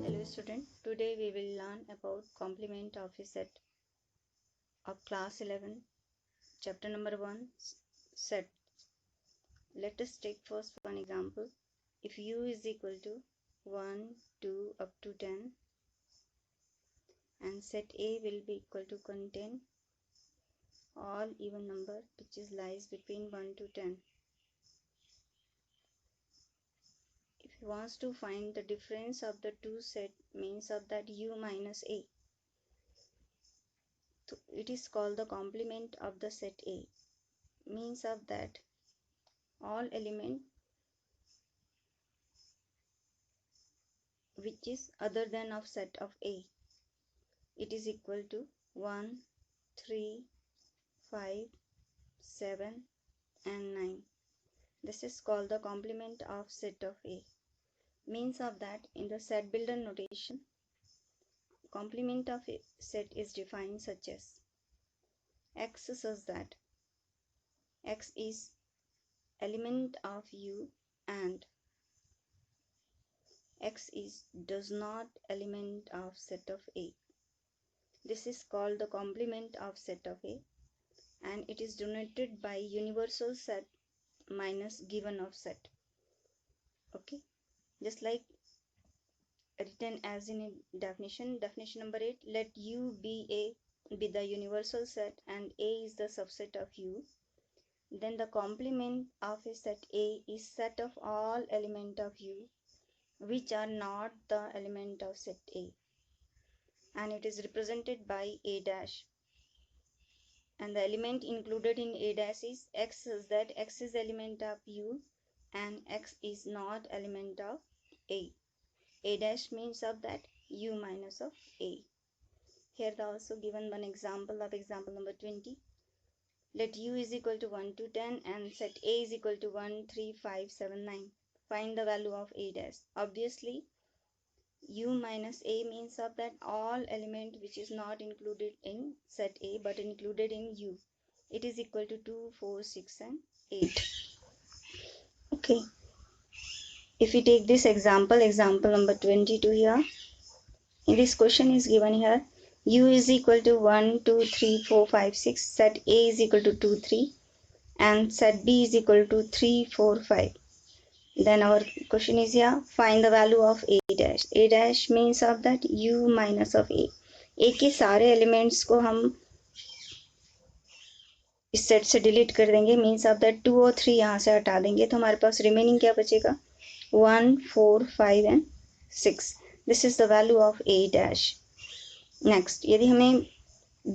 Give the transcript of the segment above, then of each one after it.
Hello student, today we will learn about complement of a set of class 11, chapter number 1, set. Let us take first one example. If u is equal to 1, 2 up to 10 and set A will be equal to contain all even number which is lies between 1 to 10. If you wants to find the difference of the two set means of that u minus A. So it is called the complement of the set A. Means of that all element which is other than of set of A. It is equal to 1, 3, 5, 7 and 9. This is called the complement of set of A. Means of that in the set builder notation, complement of a set is defined such as X such that X is element of U and X is does not element of set of A. This is called the complement of set of A and it is denoted by universal set minus given of set. Okay, just like written as in a definition number 8, let U be the universal set and A is the subset of U. Then the complement of a set A is set of all element of U which are not the element of set A, and it is represented by A dash, and the element included in A dash is X, is that X is element of U and X is not element of A. A dash means of that U minus of A. Here they also given one example of example number 20. Let U is equal to 1 to 10 and set A is equal to 1, 3, 5, 7, 9. Find the value of A dash. Obviously, U minus A means of that all element which is not included in set A but included in U. It is equal to 2, 4, 6 and 8. Okay. If we take this example number 22 here. In this question is given here. U is equal to 1, 2, 3, 4, 5, 6. Set A is equal to 2, 3. And set B is equal to 3, 4, 5. Then our question is here, find the value of A dash. A dash means of that U minus of A. A के सारे elements को हम इस set से delete कर देंगे, means of that 2 और 3 यहाँ से हटा देंगे तो हमारे पास रिमेनिंग क्या बचेगा 1, 4, 5 and 6. This is the value of A dash. Next, यदि हमें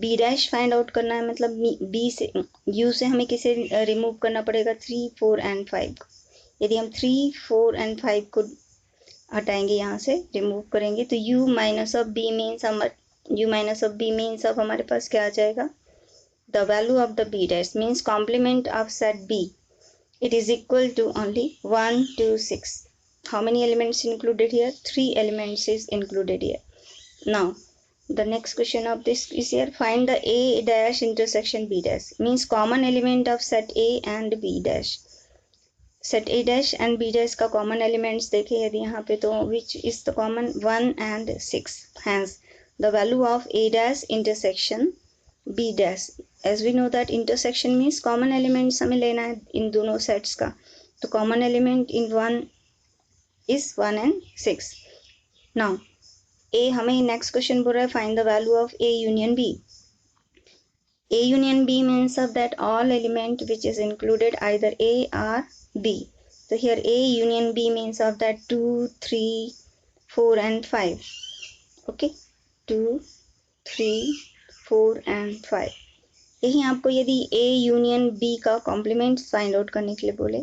B डैश फाइंड आउट करना है, मतलब B से U से हमें किसे रिमूव करना पड़ेगा 3, 4 एंड 5. यदि हम 3, 4 एंड 5 को हटाएंगे, यहाँ से रिमूव करेंगे तो U minus of B means हमारे पास क्या आ जाएगा the value of the B dash means complement of set B. It is equal to only 1, 2, 6. How many elements included here? 3 elements is included here. Now the next question of this is here, find the A dash intersection B dash means common element of set A and B dash. Set A dash and B dash का common elements देखें यदि यहाँ पे तो which is the common 1 and 6. Hence the value of A dash intersection B dash, as we know that intersection means common elements हमें लेना है इन दोनों sets का, तो common element in 1 is 1 and 6. Now A हमें next question बोल रहा है find the value of A union B. A union B means of that all element which is included either A or B. So here A union B means of that 2, 3, 4 and 5. Okay, 2, 3, 4 and 5. यही आपको यदि A union B का complement find out करने के लिए बोले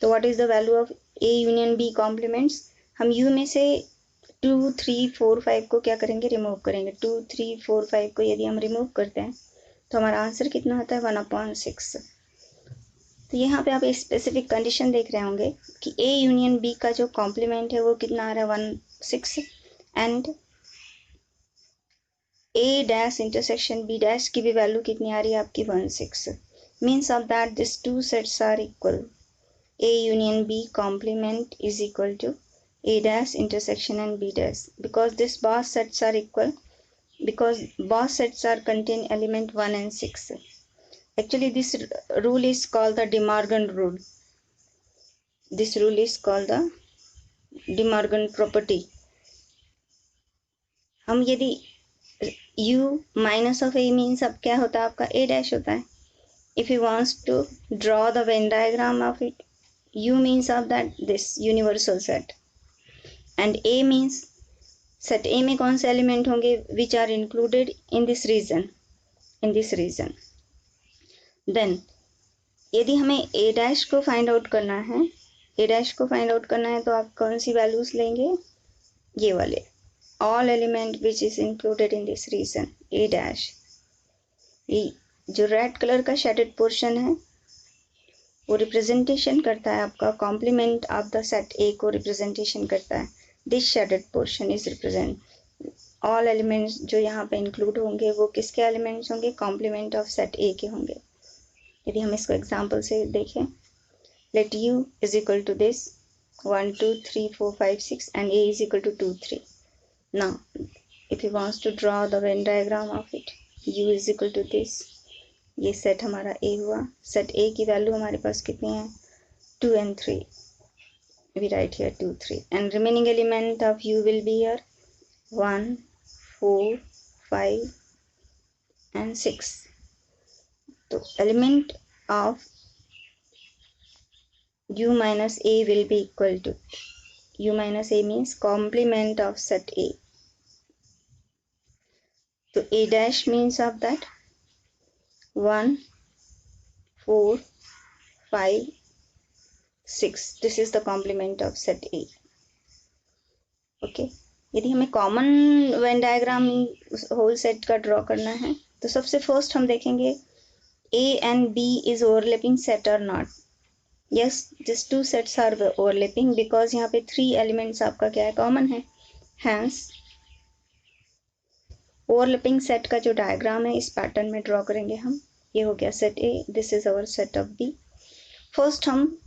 तो what is the value of A union B complements. हम U में से 2, 3, 4, 5 को क्या करेंगे रिमूव करेंगे. 2, 3, 4, 5 को यदि हम रिमूव करते हैं तो हमारा आंसर कितना आता है 1/6. तो यहाँ पे आप एक स्पेसिफिक कंडीशन देख रहे होंगे कि A यूनियन B का जो कॉम्प्लीमेंट है वो कितना आ रहा है 1/6 and A dash intersection B dash की भी वैल्यू कितनी आ रही है आपकी 1/6. means of that these two sets are equal. A union B complement is equal to A dash intersection and B dash. Because these both sets are equal, because both sets are contain element 1 and 6. Actually this rule is called the De Morgan rule. This rule is called the De Morgan property. हम यदि u minus of a means अब क्या होता है आपका a dash होता है. If you wants to draw the Venn diagram of it, u means of that this universal set and a means set A में कौन से एलिमेंट होंगे which are included in this region. Then यदि हमें a dash को find out करना है, तो आप कौन सी वैल्यूज लेंगे, ये वाले all element which is included in this region a dash. ये जो रेड कलर का शेडेड पोर्शन है वो रिप्रेजेंटेशन करता है आपका complement of the set A को रिप्रेजेंटेशन करता है. This shaded portion is represent all elements जो यहाँ पे इंक्लूड होंगे वो किसके एलिमेंट्स होंगे, कॉम्प्लीमेंट ऑफ सेट ए के होंगे. यदि हम इसको एग्जांपल से देखें, let u is equal to this 1 2 3 4 5 6 and a is equal to 2 3. now if you wants to draw the Venn diagram of it, u is equal to this. ये set हमारा A हुआ. सेट A की value हमारे पास कितनी है, 2 and 3. We write here 2 3 and remaining element of U will be here 1 4 5 and 6. तो element of U minus A will be equal to, U minus A means complement of set A. तो A dash means of that 1 4 5 6. This is the complement of set A. Okay. यदि हमें common Venn diagram whole set का draw करना है तो सबसे first हम देखेंगे A and B is overlapping set or not. Yes, these two sets are overlapping because यहाँ पे 3 elements आपका क्या है, कॉमन है. Hence ओवरलैपिंग सेट का जो डायग्राम है इस पैटर्न में ड्रॉ करेंगे हम. ये हो गया set A, this is our set of B. First हम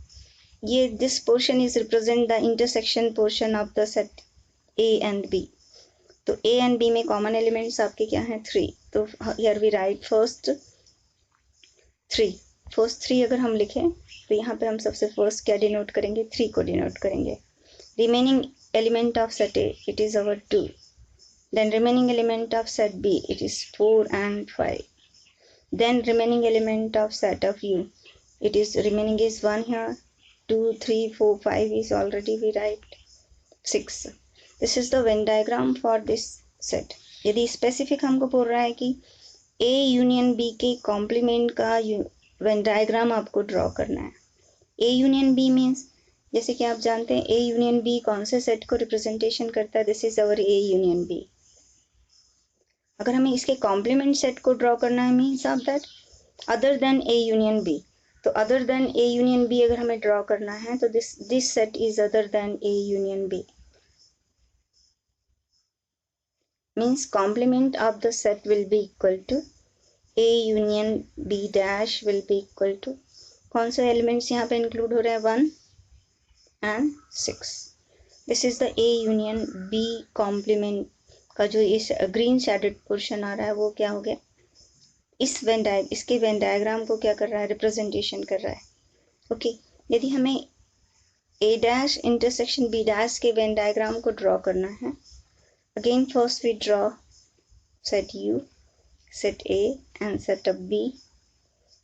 ये this portion is represent the intersection portion of the set A and B. तो ए एंड बी में कॉमन एलिमेंट्स आपके क्या हैं, 3. तो हियर वी राइट फर्स्ट 3 अगर हम लिखें तो यहाँ पे हम सबसे फर्स्ट क्या डिनोट करेंगे, 3 को डिनोट करेंगे. Remaining element of set A it is our 2. Then remaining element of set B, it is 4 and 5. Then remaining element of set of U, it is remaining is 1 here, 2, 3, 4, 5 is already we write 6. This is the Venn diagram for this set. यदि specific हमको बोल रहा है कि A union B के complement का Venn diagram आपको draw करना है. A union B means जैसे कि आप जानते हैं A union B कौन से सेट को रिप्रेजेंटेशन करता है, this is our A union B. अगर हमें इसके कॉम्प्लीमेंट सेट को ड्रॉ करना है means of that other than A union B. तो other than A union B अगर हमें ड्रॉ करना है तो this set is other than A union B. Means complement of the set will be equal to A union B dash will be equal to, कौन से elements यहाँ पे include हो रहे हैं, 1 and 6. This is the A union B complement का जो इस ग्रीन शेडेड पोर्शन आ रहा है वो क्या हो गया, इसके वेन डायग्राम को क्या कर रहा है, रिप्रेजेंटेशन कर रहा है. ओके. यदि हमें A dash intersection B dash के वेन डायग्राम को ड्रॉ करना है, again first we draw set U, set A and set of B.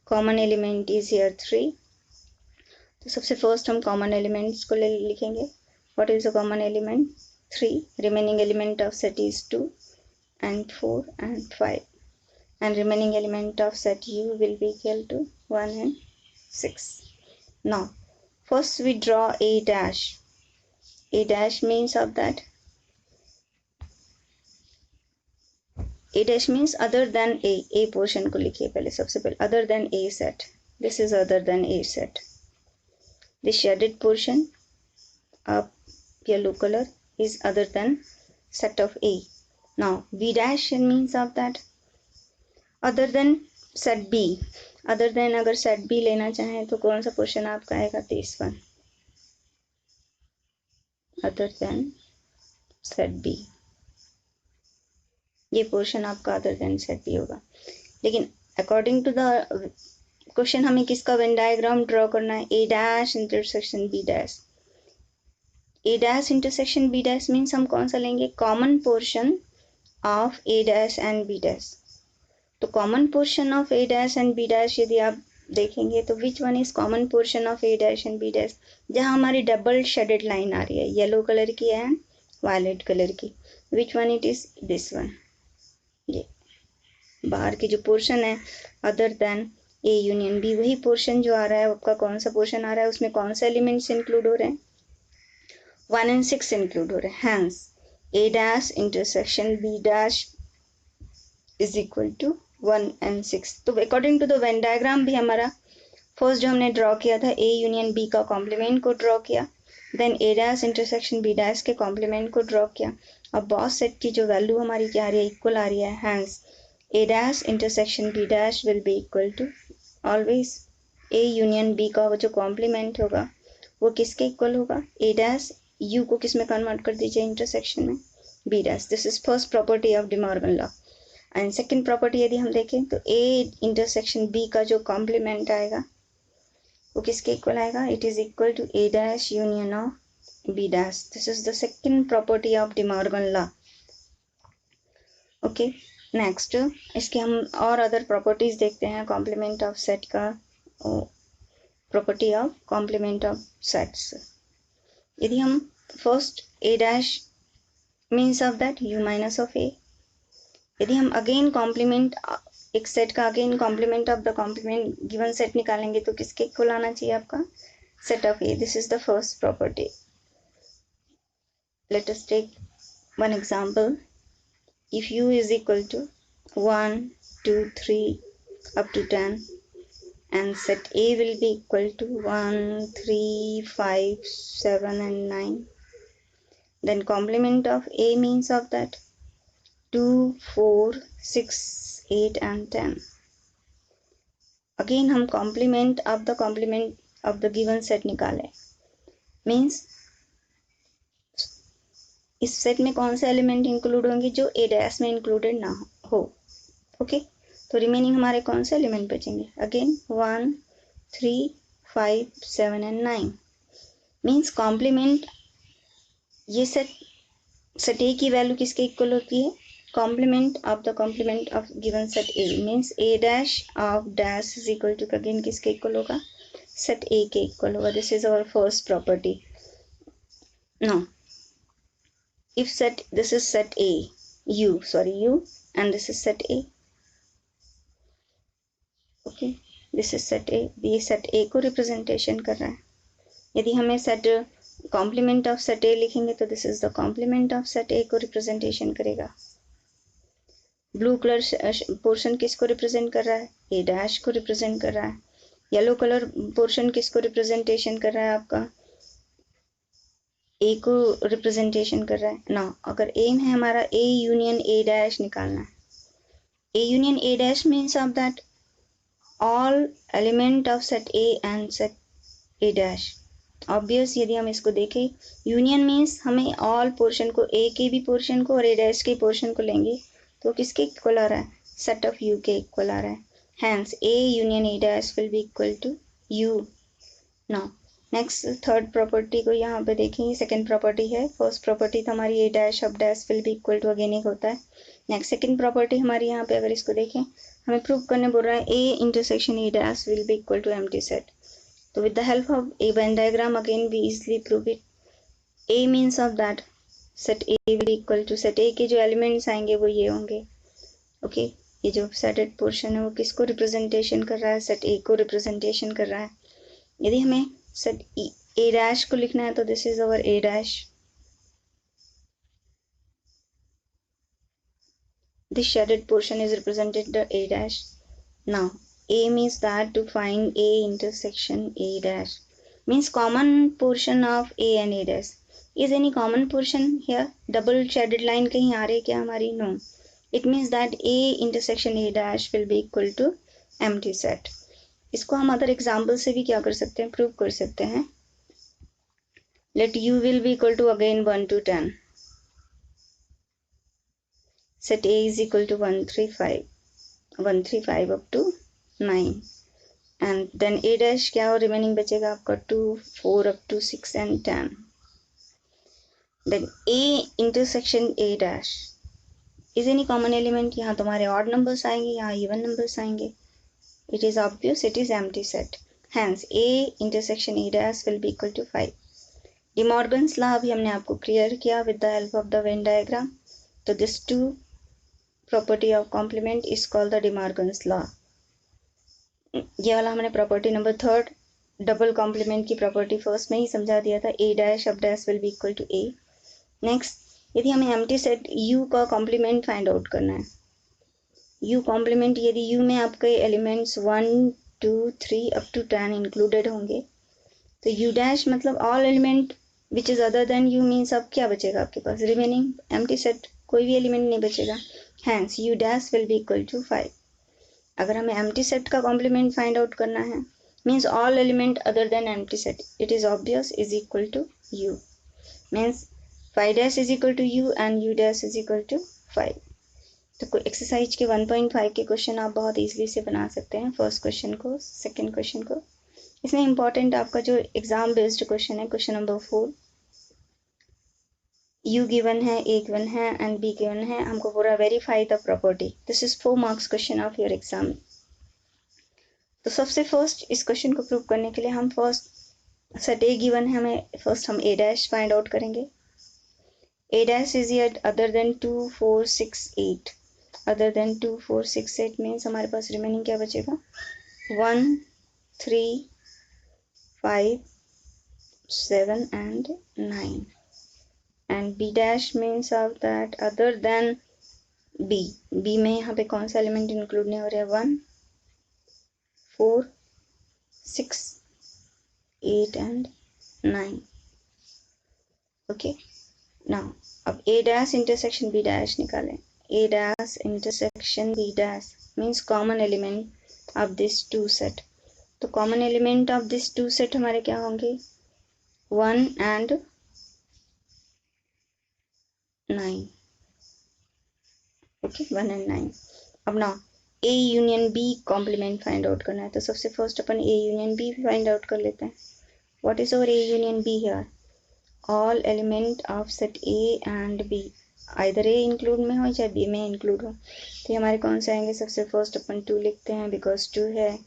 Common element is here 3. तो सबसे फर्स्ट हम कॉमन एलिमेंट्स को लिखेंगे. What is the common element, 3. Remaining element of set is 2 and 4 and 5 and remaining element of set U will be equal to 1 and 6. Now first we draw A dash. A dash means of that A dash means other than A portion को लिखिए पहले, सबसे पहले other than A set. This is other than A set. The shaded portion of yellow color is other than set of A. Now B dash means of that other than set B. Other than अगर set B लेना चाहें तो कौन सा portion आपका आएगा, this one, other than set B, ये portion आपका अदर देन सेट बी होगा। लेकिन अकॉर्डिंग टू द क्वेश्चन हमें किसका वेन डायग्राम ड्रॉ करना है, A dash intersection B dash. A dash intersection B dash means हम कौन सा लेंगे, common portion of A dash and B dash. तो common portion of A dash and B dash यदि आप देखेंगे तो which one is common portion of A dash and B dash, जहाँ हमारी डबल शेडेड लाइन आ रही है, येलो कलर की एंड वायलेट कलर की, which one it is, this one. ये बाहर की जो पोर्शन है other than A union B, वही पोर्शन जो आ रहा है आपका कौन सा पोर्शन आ रहा है, उसमें कौन सा एलिमेंट्स इंक्लूड हो रहे हैं, 1 and 6 इंक्लूड हो रहे हैं। Hence A dash intersection B dash is equal to 1 and 6। तो according to the Venn diagram भी हमारा फर्स्ट जो हमने ड्रॉ किया था ए यूनियन बी का कॉम्प्लीमेंट को ड्रॉ किया, then A dash intersection B dash के कॉम्प्लीमेंट को ड्रॉ किया। अब बॉस सेट की जो वैल्यू हमारी क्या आ रही है, इक्वल आ रही है। Hence A dash intersection B dash will be equal to always A union B का जो कॉम्प्लीमेंट होगा वो किसके इक्वल होगा, ए डैश, यू को किस में कन्वर्ट कर दीजिए, इंटरसेक्शन में, B dash. This is first property of De Morgan law. And second property यदि हम देखें तो ए इंटरसेक्शन बी का जो कॉम्प्लीमेंट आएगा वो किसके इक्वल आएगा, it is equal to A dash union of B dash. This is the second property of De Morgan law. Okay, next इसके हम और अदर प्रॉपर्टीज देखते हैं कॉम्प्लीमेंट ऑफ सेट का, property of complement of sets. यदि हम first A dash means of that U minus of A, यदि हम अगेन कॉम्प्लीमेंट एक सेट का again complement of the complement given set निकालेंगे तो किसके इक्वल आना चाहिए आपका, set of A. This is the first property. Let us take one example. If u is equal to 1, 2, 3 up to 10 and set A will be equal to 1, 3, 5, 7 and 9, then complement of A means of that 2, 4, 6, 8 and 10. Again हम complement of the given set निकाले, means इस set में कौन से element include होंगे जो ए dash में included ना हो। ओके, तो रिमेनिंग हमारे कौन से एलिमेंट बचेंगे, अगेन 1, 3, 5, 7 एंड 9। मीन्स कॉम्प्लीमेंट, ये सेट ए की वैल्यू किसके इक्वल होती है, complement of the complement of given set A, means A dash of dash is equal to again किसके इक्वल होगा, सेट ए के इक्वल होगा। This is our first property. Now if set, this is set A, u and this is set A, okay, this is set A, ये set A को representation कर रहा है। यदि हमें set complement of set A लिखेंगे तो this is the complement of set A को रिप्रेजेंटेशन करेगा। ब्लू कलर पोर्शन किसको रिप्रेजेंट कर रहा है, ए डैश को रिप्रेजेंट कर रहा है। येलो कलर पोर्शन किसको रिप्रेजेंटेशन कर रहा है, आपका ए को रिप्रेजेंटेशन कर रहा है ना। अगर एम है हमारा ए यूनियन ए डैश निकालना है, ए union A dash means of that all element of set A and set A dash. Obvious यदि हम इसको देखें, यूनियन मीन्स हमें ऑल पोर्शन को, ए के भी पोर्शन को और ए डैश के पोर्शन को लेंगे तो किसके इक्वल आ रहा है, सेट ऑफ यू के इक्वल आ रहा है। Hence A union A dash will be equal to U. Now next third property को यहाँ पे देखेंगे, सेकंड प्रॉपर्टी है। फर्स्ट प्रॉपर्टी तो हमारी A dash of dash will be equal to again एक होता है। नेक्स्ट सेकंड प्रॉपर्टी हमारी यहाँ पे अगर इसको देखें, हमें प्रूव करने बोल रहा है A intersection A dash will be equal to empty set. तो with the help of a Venn diagram again we easily prove it. A means of that set A will be equal to, set A के जो elements आएंगे वो ये होंगे। Okay, ये जो settled portion है वो किसको रिप्रेजेंटेशन कर रहा है, सेट ए को रिप्रेजेंटेशन कर रहा है। यदि हमें सेट ए डैश को लिखना है तो this is our A dash. This shaded portion is represented the a dash. Now aim is that to find a intersection a dash, means common portion of a and a dash. Is any common portion here? Double shaded line कहीं आ रही है क्या हमारी? No. It means that a intersection a dash will be equal to empty set. इसको हम other example से भी क्या कर सकते हैं, प्रूव कर सकते हैं. Let u will be equal to again 1 to 10. Set a is equal to 135 up to 9. And then a dash क्या और रिमेनिंग बचेगा आपका 2, 4 up to 6 and 10. Then a intersection a dash is any common element. यहाँ तुम्हारे odd numbers आएंगे, यहाँ even numbers आएंगे. It is obvious it is empty set. Hence a intersection a dash will be equal to 5. De Morgan's law अभी हमने आपको clear किया with the help of the Venn diagram. तो this two property of complement is called the De Morgan's law. ये वाला हमने property number 3 double complement की property first में ही समझा दिया था. a dash अब dash will be equal to a. Next यदि हमें एम्प्टी सेट u का कॉम्प्लीमेंट फाइंड आउट करना है. u कॉम्प्लीमेंट यदि u में आपके एलिमेंट्स 1, 2, 3 अप टू 10 इंक्लूडेड होंगे तो u डैश मतलब all element which is other then u means अब क्या बचेगा आपके पास, रिमेनिंग एम्प्टी सेट, कोई भी एलिमेंट नहीं बचेगा. Hence u dash will be equal to 5. अगर हमें एम्प्टी सेट का कॉम्प्लीमेंट फाइंड आउट करना है means all element other than empty set, it is obvious is equal to u. Means 5 dash is equal to u and u dash is equal to 5. तो exercise के 1.5 के question आप बहुत easily से बना सकते हैं. फर्स्ट क्वेश्चन को, सेकंड क्वेश्चन को. इसमें इंपॉर्टेंट आपका जो एग्जाम बेस्ड क्वेश्चन है, क्वेश्चन नंबर 4. u गिवन है, a गिवन है एंड b गिवन है. हमको पूरा verify the property. This is 4 marks question of your exam. तो सबसे फर्स्ट इस क्वेश्चन को प्रूव करने के लिए हम फर्स्ट सेट a गिवन है, हमें फर्स्ट हम a डैश फाइंड आउट करेंगे. a dash is yet other than 2, 4, 6, 8. Other than 2, 4, 6, 8 means हमारे पास रिमेनिंग क्या बचेगा, 1, 3, 5, 7 and 9. And b dash means of that other than b. b में यहाँ पे कौन सा एलिमेंट इंक्लूड नहीं हो रहा है, 1, 4, 6, 8 and 9. Okay. Now अब a dash intersection b dash निकालें. a dash intersection b dash means common element of this two set. तो common element of this two set हमारे क्या होंगे, 1 and 9. Okay, 1 and 9. अब ना a union b complement find out करना है. तो सबसे first upon a union b find out कर लेते हैं. What is our a union b here? All element of set A and B, either A include में हो चाहे B में इंक्लूड हो. तो हमारे कौन से आएंगे, सबसे फर्स्ट अपन 2 लिखते हैं बिकॉज 2 है,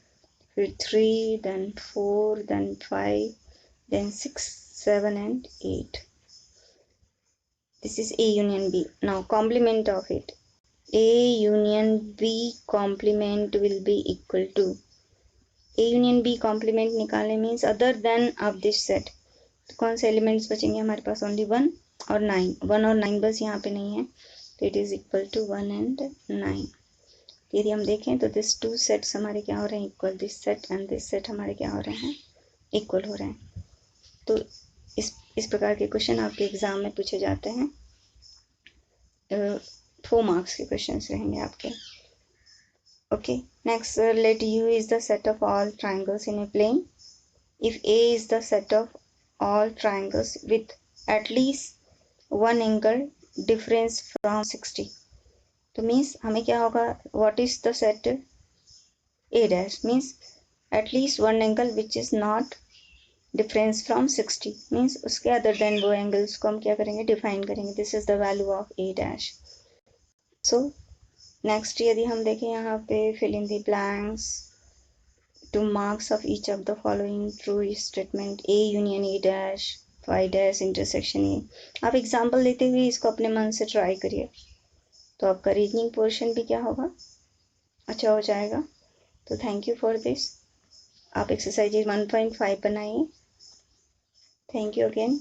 फिर 3, then 4, then 5, then 6, 7 and 8. This is A union B. Now complement of it. A union B complement will be equal to, A union B complement निकालने means other than of this set. तो कौन से elements बचेंगे हमारे पास, only 1 और 9. 1 और 9 बस यहाँ पे नहीं है, तो it is equal to 1 and 9. यदि हम देखें तो दिस टू सेट्स हमारे क्या हो रहे हैं, equal. This set and this set हमारे क्या हो रहे हैं, इक्वल हो रहे हैं. तो इस प्रकार के क्वेश्चन आपके एग्जाम में पूछे जाते हैं. 4 मार्क्स के क्वेश्चन रहेंगे आपके. Okay, next, let U is the set of all triangles in a plane if A is the set of all triangles with at least one angle difference from 60. तो means हमें क्या होगा, what is the set A dash means at least one angle which is not difference from 60 means उसके other than वो angles को हम क्या करेंगे, डिफाइन करेंगे. this is the value of A dash. so next यदि हम देखें यहाँ पे fill in the blanks. 2 marks of each of the following true statement. A union A dash, 5 dash intersection A. आप एग्जाम्पल लेते हुए इसको अपने मन से ट्राई करिए, तो आपका रीजनिंग पोर्शन भी क्या होगा, अच्छा हो जाएगा. तो थैंक यू फॉर दिस. आप एक्सरसाइज 1.5 बनाइए. Thank you again.